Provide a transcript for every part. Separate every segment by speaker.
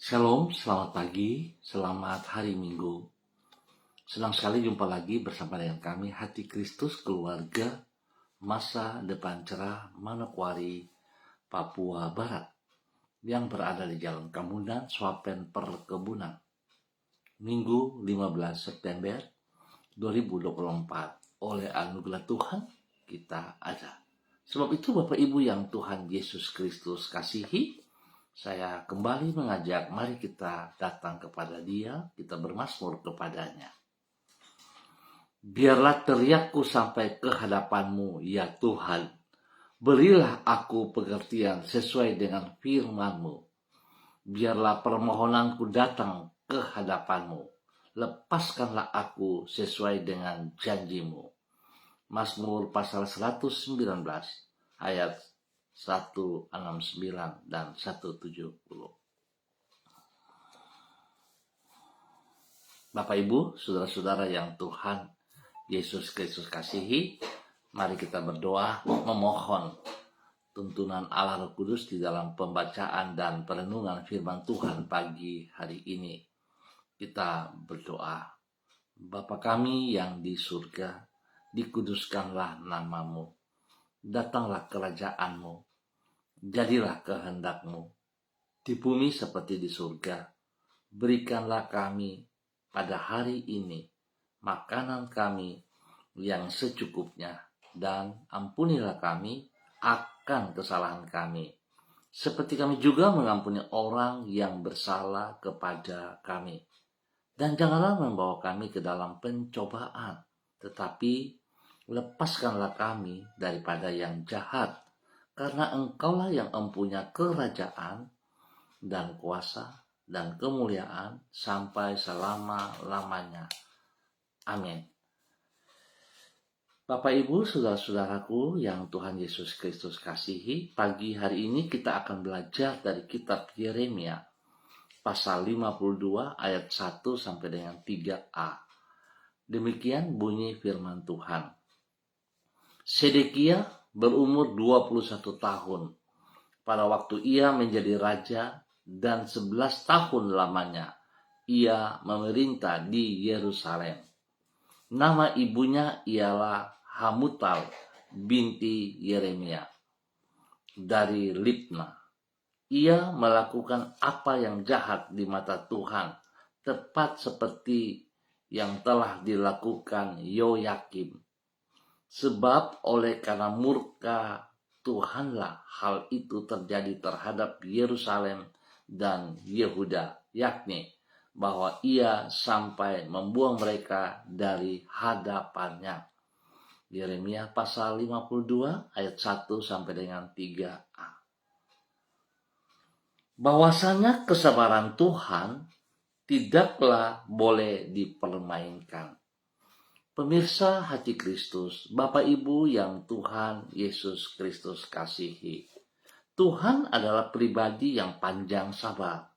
Speaker 1: Shalom, selamat pagi, selamat hari Minggu. Senang sekali jumpa lagi bersama dengan kami Hati Kristus Keluarga Masa Depan Cerah Manokwari, Papua Barat yang berada di Jalan Kamunan, Swapen Perkebunan. Minggu 15 September 2024. Oleh anugerah Tuhan kita ada. Sebab itu Bapak Ibu yang Tuhan Yesus Kristus kasihi, saya kembali mengajak, mari kita datang kepada Dia, kita bermazmur kepadanya. Biarlah teriakku sampai ke hadapan-Mu, ya Tuhan. Berilah aku pengertian sesuai dengan firman-Mu. Biarlah permohonanku datang ke hadapan-Mu. Lepaskanlah aku sesuai dengan janji-Mu. Mazmur pasal 119 ayat 169 dan 170. Bapak Ibu, saudara-saudara yang Tuhan Yesus Kristus kasihi, mari kita berdoa memohon tuntunan Allah Roh Kudus di dalam pembacaan dan perenungan firman Tuhan pagi hari ini. Kita berdoa. Bapa kami yang di surga, dikuduskanlah nama-Mu. Datanglah kerajaan-Mu. Jadilah kehendak-Mu di bumi seperti di surga. Berikanlah kami pada hari ini makanan kami yang secukupnya, dan ampunilah kami akan kesalahan kami, seperti kami juga mengampuni orang yang bersalah kepada kami. Dan janganlah membawa kami ke dalam pencobaan, tetapi lepaskanlah kami daripada yang jahat, karena Engkaulah yang mempunyai kerajaan dan kuasa dan kemuliaan sampai selama-lamanya. Amin. Bapak Ibu, saudara-saudaraku yang Tuhan Yesus Kristus kasihi, pagi hari ini kita akan belajar dari kitab Yeremia pasal 52 ayat 1 sampai dengan 3a. Demikian bunyi firman Tuhan. Sedekia berumur 21 tahun pada waktu ia menjadi raja, dan 11 tahun lamanya ia memerintah di Yerusalem. Nama ibunya ialah Hamutal binti Yeremia dari Libna. Ia melakukan apa yang jahat di mata Tuhan, tepat seperti yang telah dilakukan Yoyakim. Sebab oleh karena murka Tuhanlah hal itu terjadi terhadap Yerusalem dan Yehuda, yakni bahwa ia sampai membuang mereka dari hadapannya. Yeremia pasal 52 ayat 1 sampai dengan 3a. Bahwasanya kesabaran Tuhan tidaklah boleh dipermainkan. Pemirsa Hati Kristus, Bapak Ibu yang Tuhan Yesus Kristus kasihi, Tuhan adalah pribadi yang panjang sabar.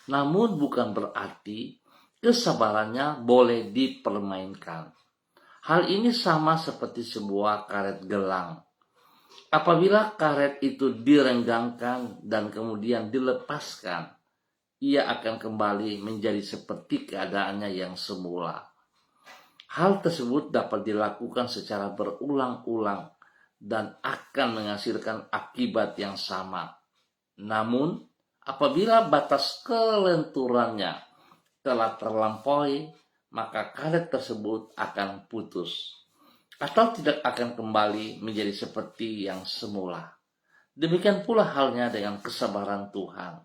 Speaker 1: Namun bukan berarti kesabarannya boleh dipermainkan. Hal ini sama seperti sebuah karet gelang. Apabila karet itu direnggangkan dan kemudian dilepaskan, ia akan kembali menjadi seperti keadaannya yang semula. Hal tersebut dapat dilakukan secara berulang-ulang dan akan menghasilkan akibat yang sama. Namun, apabila batas kelenturannya telah terlampaui, maka karet tersebut akan putus atau tidak akan kembali menjadi seperti yang semula. Demikian pula halnya dengan kesabaran Tuhan.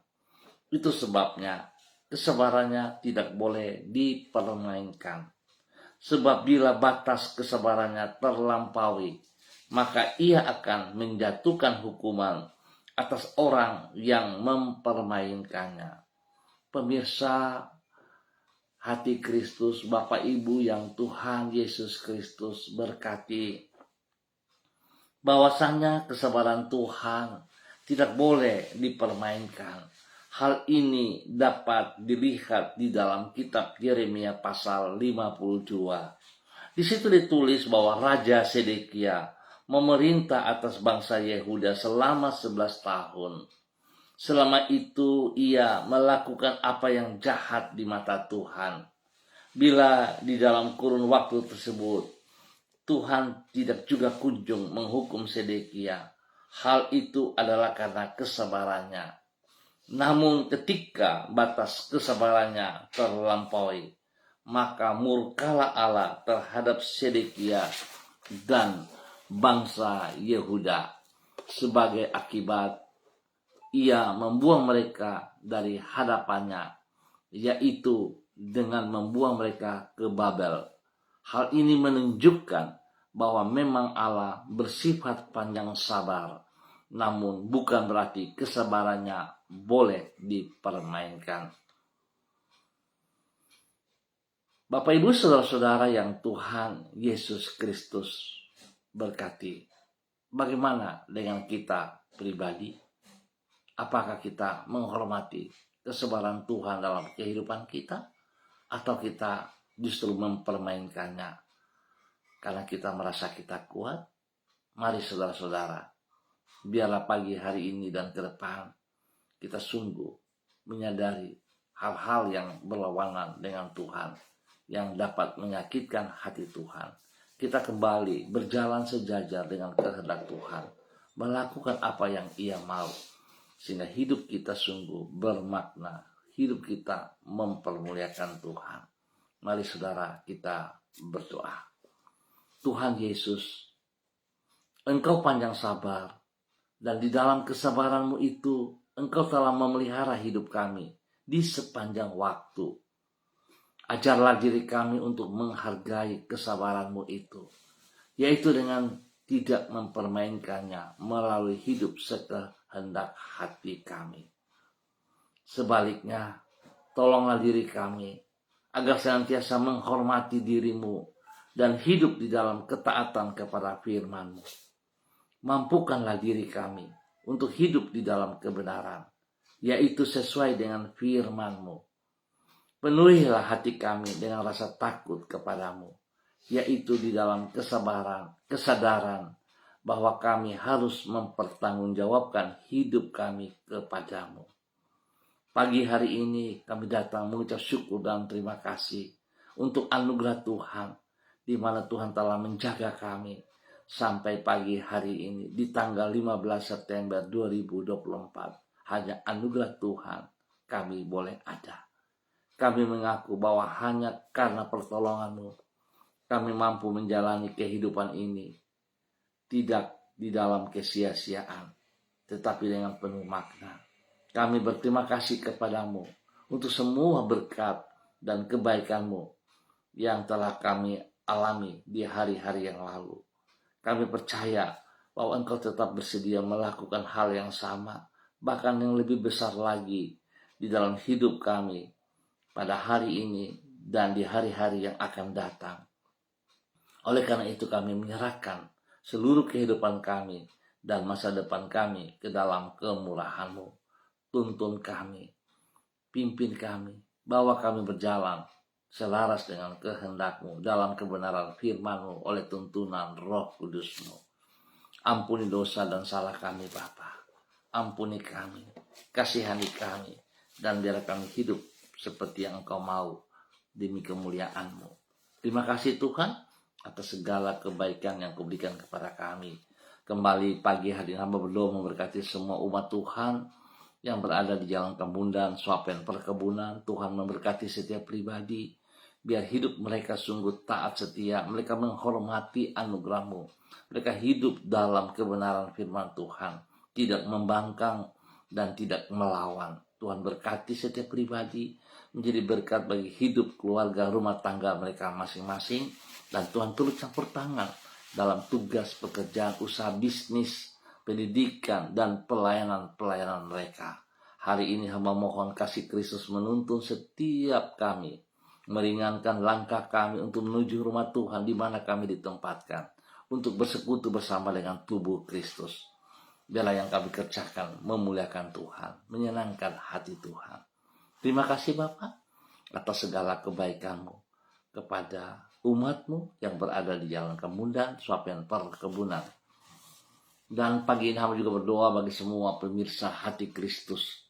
Speaker 1: Itu sebabnya kesabarannya tidak boleh dipermainkan. Sebab bila batas kesabarannya terlampaui, maka ia akan menjatuhkan hukuman atas orang yang mempermainkannya. Pemirsa Hati Kristus, Bapak Ibu yang Tuhan Yesus Kristus berkati, bahwasanya kesabaran Tuhan tidak boleh dipermainkan. Hal ini dapat dilihat di dalam kitab Yeremia pasal 52. Di situ ditulis bahwa Raja Sedekia memerintah atas bangsa Yehuda selama 11 tahun. Selama itu ia melakukan apa yang jahat di mata Tuhan. Bila di dalam kurun waktu tersebut Tuhan tidak juga kunjung menghukum Sedekia, hal itu adalah karena kesabarannya. Namun ketika batas kesabarannya terlampaui, maka murkalah Allah terhadap Sedekia dan bangsa Yehuda. Sebagai akibat, ia membuang mereka dari hadapannya, yaitu dengan membuang mereka ke Babel. Hal ini menunjukkan bahwa memang Allah bersifat panjang sabar, namun bukan berarti kesabarannya boleh dipermainkan. Bapak Ibu saudara-saudara yang Tuhan Yesus Kristus berkati, bagaimana dengan kita pribadi? Apakah kita menghormati kesabaran Tuhan dalam kehidupan kita? Atau kita justru mempermainkannya karena kita merasa kita kuat? Mari saudara-saudara, biarlah pagi hari ini dan ke depan kita sungguh menyadari hal-hal yang berlawanan dengan Tuhan, yang dapat menyakitkan hati Tuhan. Kita kembali berjalan sejajar dengan kehendak Tuhan, melakukan apa yang Ia mau, sehingga hidup kita sungguh bermakna, hidup kita mempermuliakan Tuhan. Mari saudara kita berdoa. Tuhan Yesus, Engkau panjang sabar, dan di dalam kesabaran-Mu itu Engkau telah memelihara hidup kami di sepanjang waktu. Ajarlah diri kami untuk menghargai kesabaran-Mu itu, yaitu dengan tidak mempermainkannya melalui hidup sekehendak hati kami. Sebaliknya, tolonglah diri kami agar senantiasa menghormati diri-Mu dan hidup di dalam ketaatan kepada firman-Mu. Mampukanlah diri kami untuk hidup di dalam kebenaran, yaitu sesuai dengan firman-Mu. Penuhilah hati kami dengan rasa takut kepadamu, yaitu di dalam kesadaran bahwa kami harus mempertanggungjawabkan hidup kami kepadamu. Pagi hari ini kami datang mengucap syukur dan terima kasih untuk anugerah Tuhan, di mana Tuhan telah menjaga kami sampai pagi hari ini di tanggal 15 September 2024. Hanya anugerah Tuhan kami boleh ada. Kami mengaku bahwa hanya karena pertolongan-Mu kami mampu menjalani kehidupan ini tidak di dalam kesia-siaan, tetapi dengan penuh makna. Kami berterima kasih kepadamu untuk semua berkat dan kebaikan-Mu yang telah kami alami di hari-hari yang lalu. Kami percaya bahwa Engkau tetap bersedia melakukan hal yang sama, bahkan yang lebih besar lagi di dalam hidup kami pada hari ini dan di hari-hari yang akan datang. Oleh karena itu kami menyerahkan seluruh kehidupan kami dan masa depan kami ke dalam kemurahan-Mu. Tuntun kami, pimpin kami, bawa kami berjalan selaras dengan kehendak-Mu dalam kebenaran firman-Mu oleh tuntunan Roh Kudus-Mu. Ampuni dosa dan salah kami Bapa. Ampuni kami, kasihani kami, dan biar kami hidup seperti yang Engkau mau demi kemuliaan-Mu. Terima kasih Tuhan atas segala kebaikan yang Kau berikan kepada kami. Kembali pagi hari hamba berdoa memberkati semua umat Tuhan yang berada di Jalan Kambundan, Swapen Perkebunan. Tuhan memberkati setiap pribadi, biar hidup mereka sungguh taat setia, mereka menghormati anugerah-Mu, mereka hidup dalam kebenaran firman Tuhan, tidak membangkang dan tidak melawan. Tuhan berkati setiap pribadi, menjadi berkat bagi hidup, keluarga, rumah tangga mereka masing-masing. Dan Tuhan turut campur tangan dalam tugas, pekerjaan, usaha, bisnis, pendidikan, dan pelayanan-pelayanan mereka. Hari ini hamba mohon kasih Kristus menuntun setiap kami, meringankan langkah kami untuk menuju rumah Tuhan di mana kami ditempatkan, untuk bersekutu bersama dengan tubuh Kristus. Biarlah yang kami kerjakan memuliakan Tuhan, menyenangkan hati Tuhan. Terima kasih Bapa atas segala kebaikan-Mu kepada umat-Mu yang berada di Jalan Kambundan, Swapen Perkebunan. Dan pagi ini hamba juga berdoa bagi semua pemirsa Hati Kristus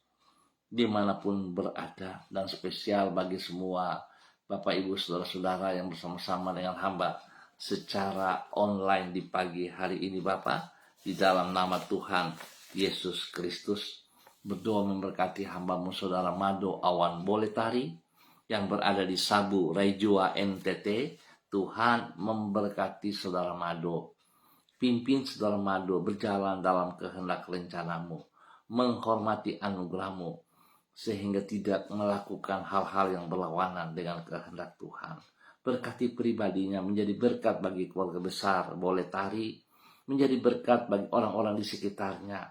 Speaker 1: dimanapun berada, dan spesial bagi semua Bapak Ibu Saudara-saudara yang bersama-sama dengan hamba secara online di pagi hari ini. Bapak, di dalam nama Tuhan Yesus Kristus, berdoa memberkati hambamu Saudara Mado Awan Boletari yang berada di Sabu, Raijua, NTT. Tuhan memberkati Saudara Mado. Pimpin Saudara Mado berjalan dalam kehendak rencanamu, menghormati anugerahmu, sehingga tidak melakukan hal-hal yang berlawanan dengan kehendak Tuhan. Berkati pribadinya menjadi berkat bagi keluarga besar Boletari, menjadi berkat bagi orang-orang di sekitarnya,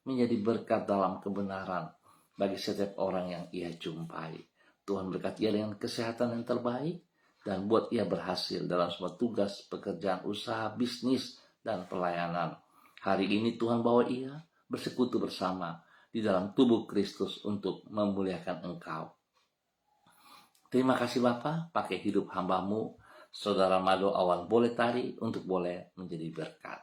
Speaker 1: menjadi berkat dalam kebenaran bagi setiap orang yang ia jumpai. Tuhan berkati ia dengan kesehatan yang terbaik, dan buat ia berhasil dalam semua tugas, pekerjaan, usaha, bisnis, dan pelayanan. Hari ini Tuhan bawa ia bersekutu bersama di dalam tubuh Kristus untuk memuliakan Engkau. Terima kasih Bapa, pakai hidup hambamu Saudara Mado Awan Boletari untuk boleh menjadi berkat.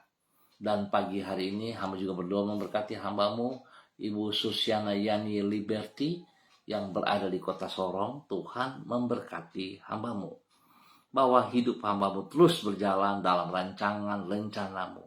Speaker 1: Dan pagi hari ini hamba juga berdoa memberkati hambamu Ibu Susiana Yani Liberty yang berada di kota Sorong. Tuhan memberkati hambamu, bahwa hidup hambamu terus berjalan dalam rancangan rencanamu,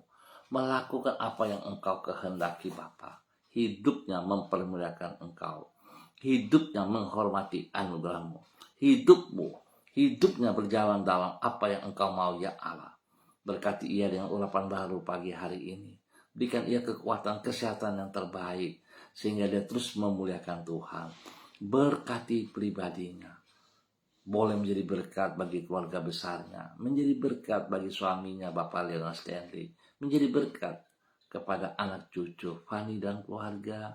Speaker 1: melakukan apa yang Engkau kehendaki Bapa. Hidupnya mempermuliakan Engkau, hidupnya menghormati anugerahmu, hidupnya berjalan dalam apa yang Engkau mau ya Allah. Berkati ia dengan urapan baru pagi hari ini, berikan ia kekuatan, kesehatan yang terbaik, sehingga dia terus memuliakan Tuhan. Berkati pribadinya, boleh menjadi berkat bagi keluarga besarnya, menjadi berkat bagi suaminya Bapak Leonard Stanley, menjadi berkat kepada anak cucu Fani dan keluarga,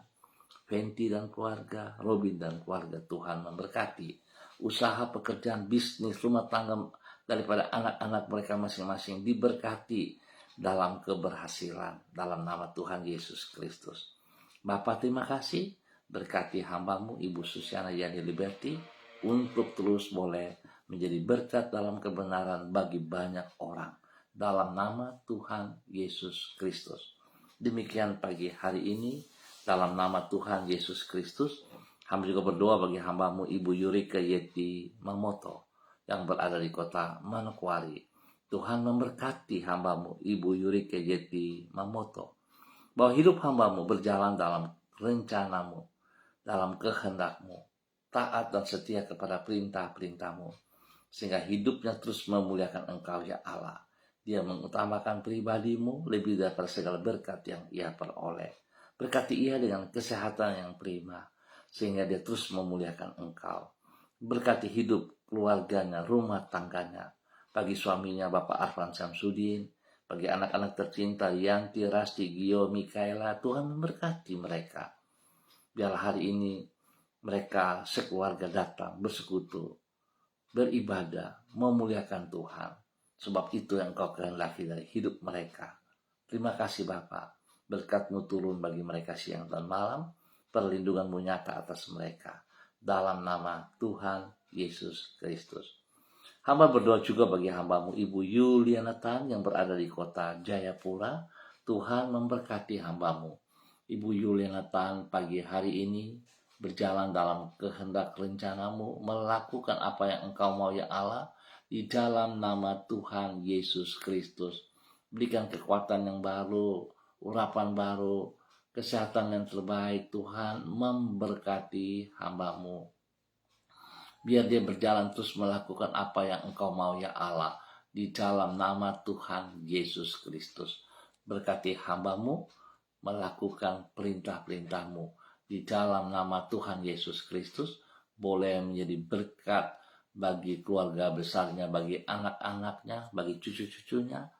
Speaker 1: Fenty dan keluarga, Robin dan keluarga. Tuhan memberkati usaha, pekerjaan, bisnis, rumah tangga daripada anak-anak mereka masing-masing, diberkati dalam keberhasilan dalam nama Tuhan Yesus Kristus. Bapak terima kasih, berkati hambamu Ibu Susiana Yani Liberty untuk terus boleh menjadi berkat dalam kebenaran bagi banyak orang dalam nama Tuhan Yesus Kristus. Demikian pagi hari ini dalam nama Tuhan Yesus Kristus, hamba juga berdoa bagi hambamu Ibu Yurika Yeti Mamoto yang berada di kota Manokwari. Tuhan memberkati hambamu Ibu Yurika Yeti Mamoto, bahwa hidup hambamu berjalan dalam rencanamu, dalam kehendakmu, taat dan setia kepada perintah-perintahmu, sehingga hidupnya terus memuliakan Engkau ya Allah. Dia mengutamakan pribadimu lebih daripada segala berkat yang ia peroleh. Berkati ia dengan kesehatan yang prima, sehingga dia terus memuliakan Engkau. Berkati hidup keluarganya, rumah tangganya, bagi suaminya Bapak Arfan Samsudin, bagi anak-anak tercinta Yanti, Rasti, Gio, Mikaela. Tuhan memberkati mereka. Biarlah hari ini mereka sekeluarga datang bersekutu, beribadah, memuliakan Tuhan. Sebab itu yang Kau kehendaki dari hidup mereka. Terima kasih Bapa. Berkat-Mu turun bagi mereka siang dan malam. Perlindungan-Mu nyata atas mereka. Dalam nama Tuhan Yesus Kristus. Hamba berdoa juga bagi hambamu Ibu Yuliana Tan yang berada di kota Jayapura. Tuhan memberkati hambamu Ibu Yuliana Tan pagi hari ini berjalan dalam kehendak rencanamu, melakukan apa yang Engkau mau ya Allah, di dalam nama Tuhan Yesus Kristus. Berikan kekuatan yang baru, urapan baru, kesehatan yang terbaik. Tuhan memberkati hambamu, biar dia berjalan terus melakukan apa yang Engkau mau ya Allah, di dalam nama Tuhan Yesus Kristus. Berkati hambamu melakukan perintah-perintah-Mu di dalam nama Tuhan Yesus Kristus. Boleh menjadi berkat bagi keluarga besarnya, bagi anak-anaknya, bagi cucu-cucunya,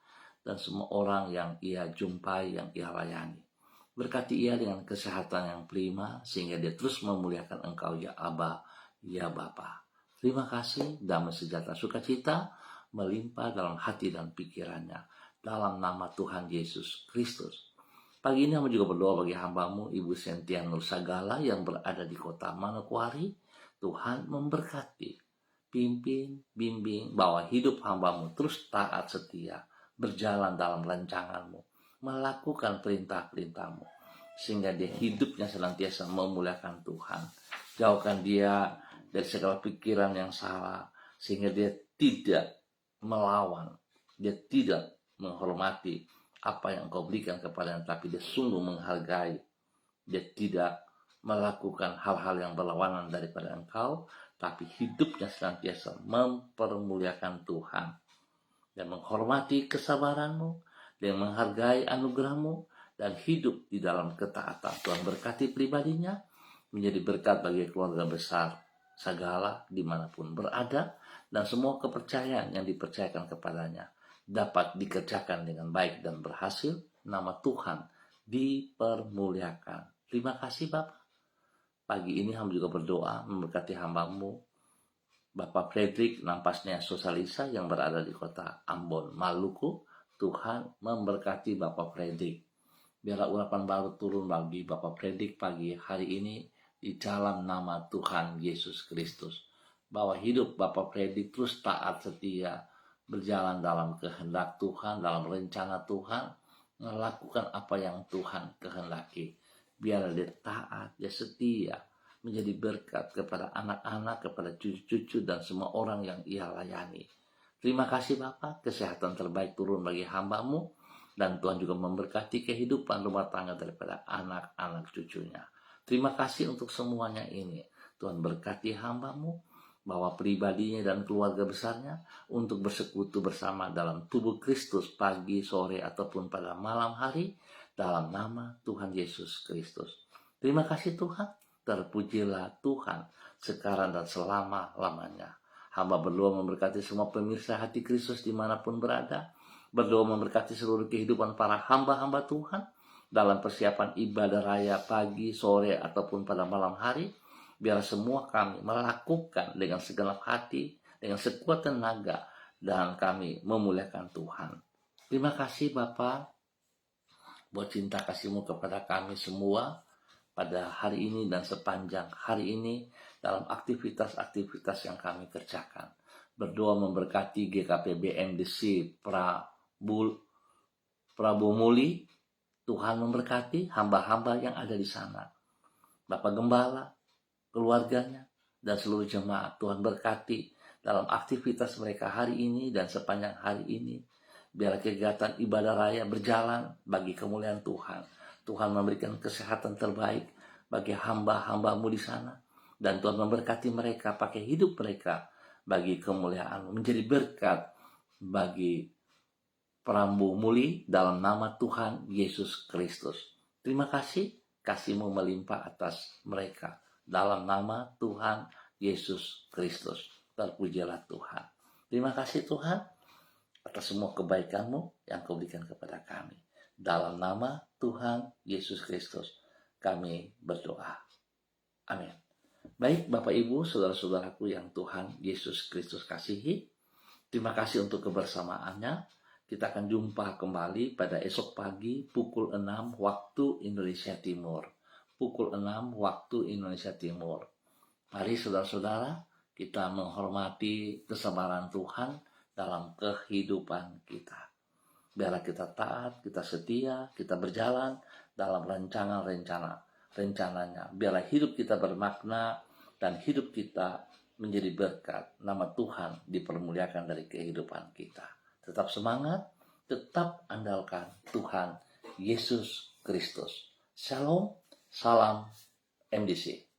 Speaker 1: dan semua orang yang ia jumpai, yang ia layani. Berkati ia dengan kesehatan yang prima, sehingga dia terus memuliakan Engkau ya Aba, ya Bapa. Terima kasih, damai sejahtera sukacita melimpah dalam hati dan pikirannya, dalam nama Tuhan Yesus Kristus. Pagi ini hamba juga berdoa bagi hambamu Ibu Sentia Nursagala yang berada di kota Manokwari. Tuhan memberkati, pimpin, bimbing, bahwa hidup hambamu terus taat setia, berjalan dalam rancangan-Mu, melakukan perintah-perintah-Mu, sehingga dia hidupnya senantiasa memuliakan Tuhan. Jauhkan dia dari segala pikiran yang salah, sehingga dia tidak melawan, dia tidak menghormati apa yang Engkau berikan kepadanya, tapi dia sungguh menghargai. Dia tidak melakukan hal-hal yang berlawanan daripada Engkau, tapi hidupnya senantiasa mempermuliakan Tuhan dan menghormati kesabaran-Mu, dan menghargai anugerah-Mu, dan hidup di dalam ketaatan. Tuhan berkati pribadinya, menjadi berkat bagi keluarga besar segala dimanapun berada, dan semua kepercayaan yang dipercayakan kepadanya dapat dikerjakan dengan baik dan berhasil. Nama Tuhan dipermuliakan. Terima kasih Bapak. Pagi ini hamba juga berdoa memberkati hamba-Mu Bapak Fredrik Nampasnya Sosalisa yang berada di kota Ambon, Maluku. Tuhan memberkati Bapak Fredrik. Biarlah urapan baru turun bagi Bapak Fredrik pagi hari ini di dalam nama Tuhan Yesus Kristus. Bahwa hidup Bapak Fredrik terus taat setia, berjalan dalam kehendak Tuhan, dalam rencana Tuhan, melakukan apa yang Tuhan kehendaki. Biarlah dia taat, dia setia, menjadi berkat kepada anak-anak, kepada cucu-cucu, dan semua orang yang ia layani. Terima kasih Bapak, kesehatan terbaik turun bagi hamba-Mu, dan Tuhan juga memberkati kehidupan rumah tangga daripada anak-anak cucunya. Terima kasih untuk semuanya ini. Tuhan berkati hamba-Mu, bahwa pribadinya dan keluarga besarnya untuk bersekutu bersama dalam tubuh Kristus pagi, sore, ataupun pada malam hari, dalam nama Tuhan Yesus Kristus. Terima kasih Tuhan. Terpujilah Tuhan sekarang dan selama-lamanya. Hamba berdoa memberkati semua pemirsa hati Kristus dimanapun berada. Berdoa memberkati seluruh kehidupan para hamba-hamba Tuhan dalam persiapan ibadah raya pagi, sore, ataupun pada malam hari. Biar semua kami melakukan dengan segenap hati, dengan sekuat tenaga, dan kami memuliakan Tuhan. Terima kasih Bapa buat cinta kasih-Mu kepada kami semua pada hari ini dan sepanjang hari ini dalam aktivitas-aktivitas yang kami kerjakan. Berdoa memberkati GKP BMDC Prabu Muli. Tuhan memberkati hamba-hamba yang ada di sana. Bapak Gembala, keluarganya, dan seluruh jemaat. Tuhan berkati dalam aktivitas mereka hari ini dan sepanjang hari ini. Biar kegiatan ibadah raya berjalan bagi kemuliaan Tuhan. Tuhan memberikan kesehatan terbaik bagi hamba-hamba-Mu di sana. Dan Tuhan memberkati mereka, pakai hidup mereka bagi kemuliaan, menjadi berkat bagi Prabu Muli dalam nama Tuhan Yesus Kristus. Terima kasih, kasih-Mu melimpah atas mereka. Dalam nama Tuhan Yesus Kristus. Terpujilah Tuhan. Terima kasih Tuhan atas semua kebaikan-Mu yang Kau berikan kepada kami. Dalam nama Tuhan Yesus Kristus kami berdoa. Amin. Baik Bapak Ibu, saudara-saudaraku yang Tuhan Yesus Kristus kasihi. Terima kasih untuk kebersamaannya. Kita akan jumpa kembali pada esok pagi pukul 6 waktu Indonesia Timur. Pukul 6 waktu Indonesia Timur. Mari saudara-saudara, kita menghormati kesabaran Tuhan dalam kehidupan kita. Biarlah kita taat, kita setia, kita berjalan dalam rencananya. Biarlah hidup kita bermakna dan hidup kita menjadi berkat. Nama Tuhan dipermuliakan dari kehidupan kita. Tetap semangat, tetap andalkan Tuhan Yesus Kristus. Shalom, salam MDC.